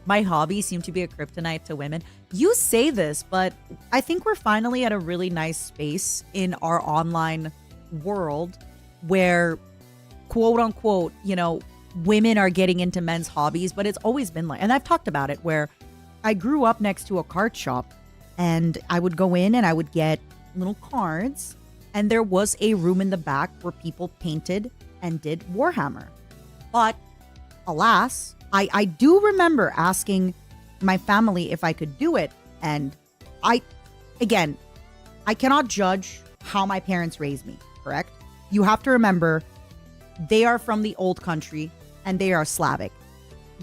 my hobbies seem to be a kryptonite to women. You say this, but I think we're finally at a really nice space in our online world where, quote unquote, women are getting into men's hobbies, but it's always been like, and I've talked about it, where I grew up next to a card shop and I would go in and I would get little cards, and there was a room in the back where people painted and did Warhammer. But alas, I do remember asking my family if I could do it. And I cannot judge how my parents raised me, correct? You have to remember, they are from the old country and they are Slavic.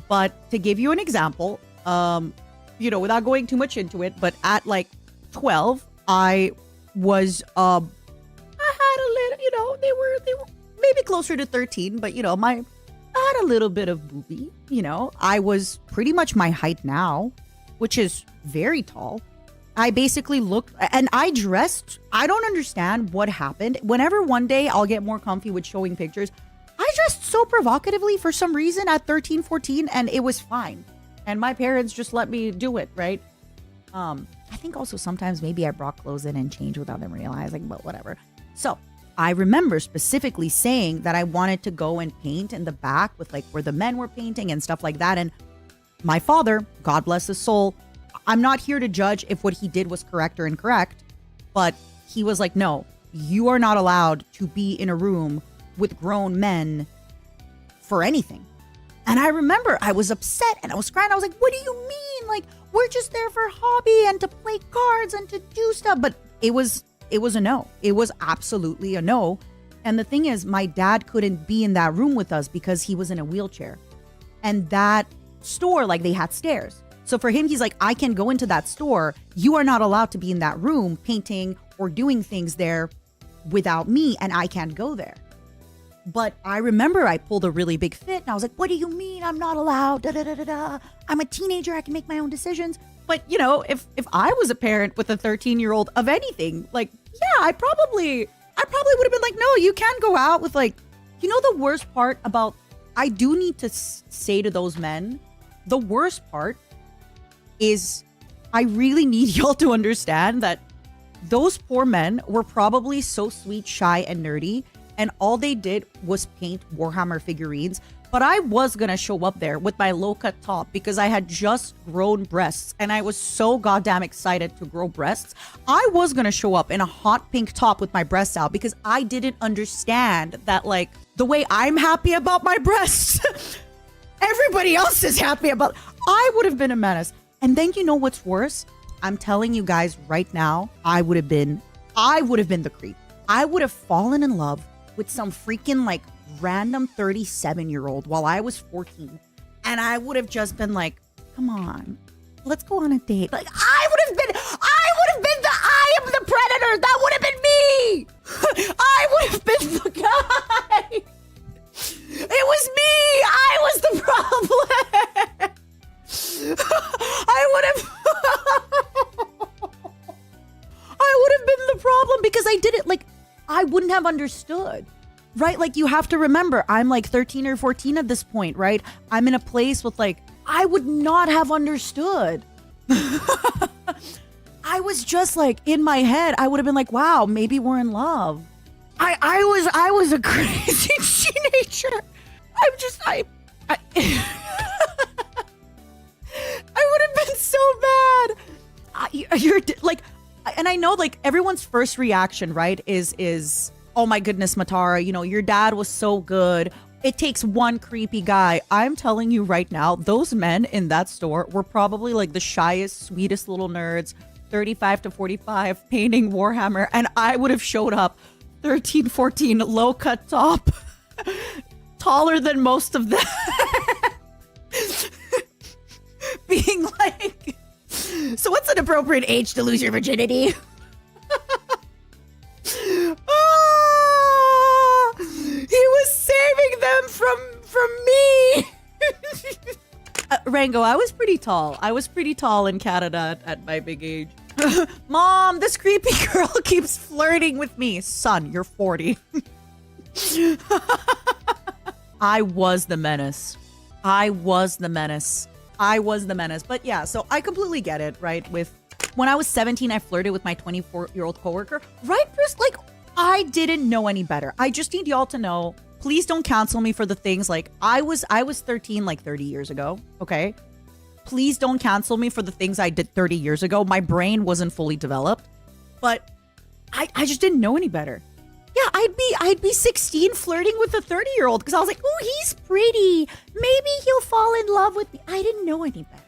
But to give you an example, without going too much into it, but at like 12, I was, I had a little, they were maybe closer to 13, but I had a little bit of boobie, I was pretty much my height now, which is very tall. I basically looked and I dressed. I don't understand what happened. Whenever one day I'll get more comfy with showing pictures, I dressed so provocatively for some reason at 13, 14, and it was fine. And my parents just let me do it, right? I think also sometimes maybe I brought clothes in and changed without them realizing, but whatever. So I remember specifically saying that I wanted to go and paint in the back with like where the men were painting and stuff like that. And my father, God bless his soul, I'm not here to judge if what he did was correct or incorrect, but he was like, no, you are not allowed to be in a room with grown men for anything. And I remember I was upset and I was crying. I was like, what do you mean? Like, we're just there for hobby and to play cards and to do stuff. But it was a no. It was absolutely a no. And the thing is, my dad couldn't be in that room with us because he was in a wheelchair. And that store, like, they had stairs. So for him, he's like, I can go into that store. You are not allowed to be in that room painting or doing things there without me, and I can't go there. But I remember I pulled a really big fit and I was like, what do you mean I'm not allowed? Da, da, da, da, da. I'm a teenager. I can make my own decisions. But, if I was a parent with a 13-year-old of anything, like, yeah, I probably would have been like, no, you can't go out with like, the worst part about, I do need to say to those men, the worst part is I really need y'all to understand that those poor men were probably so sweet, shy, and nerdy. And all they did was paint Warhammer figurines. But I was going to show up there with my low-cut top because I had just grown breasts. And I was so goddamn excited to grow breasts. I was going to show up in a hot pink top with my breasts out because I didn't understand that, like, the way I'm happy about my breasts, everybody else is happy about. I would have been a menace. And then you know what's worse? I'm telling you guys right now, I would have been the creep. I would have fallen in love with some freaking like random 37-year-old while I was 14. And I would have just been like, come on, let's go on a date. Like, I would have been the eye of the predator. That would have been me. I would have been the guy. It was me. I was the problem. I would have been the problem because I did it like, I wouldn't have understood, right? Like, you have to remember, I'm like 13 or 14 at this point, right? I'm in a place with like, I would not have understood. I was just like, in my head, I would have been like, wow, maybe we're in love. I was a crazy teenager. I would have been so bad. You're like, and I know like everyone's first reaction, right, is, oh my goodness, Matara, your dad was so good. It takes one creepy guy. I'm telling you right now, those men in that store were probably like the shyest, sweetest little nerds, 35 to 45, painting Warhammer. And I would have showed up 13, 14, low cut top, taller than most of them. Being like, so what's an appropriate age to lose your virginity? Oh, he was saving them from me. Rango, I was pretty tall. I was pretty tall in Canada at my big age. Mom, this creepy girl keeps flirting with me. Son, you're 40. I was the menace. I was the menace. But yeah, so I completely get it, right? With when I was 17, I flirted with my 24-year-old coworker. Right, Bruce? Like, I didn't know any better. I just need y'all to know, please don't cancel me for the things like I was 13 like 30 years ago, okay? Please don't cancel me for the things I did 30 years ago. My brain wasn't fully developed, but I just didn't know any better. Yeah, I'd be 16 flirting with a 30-year-old because I was like, oh, he's pretty. Maybe he'll fall in love with me. I didn't know any better.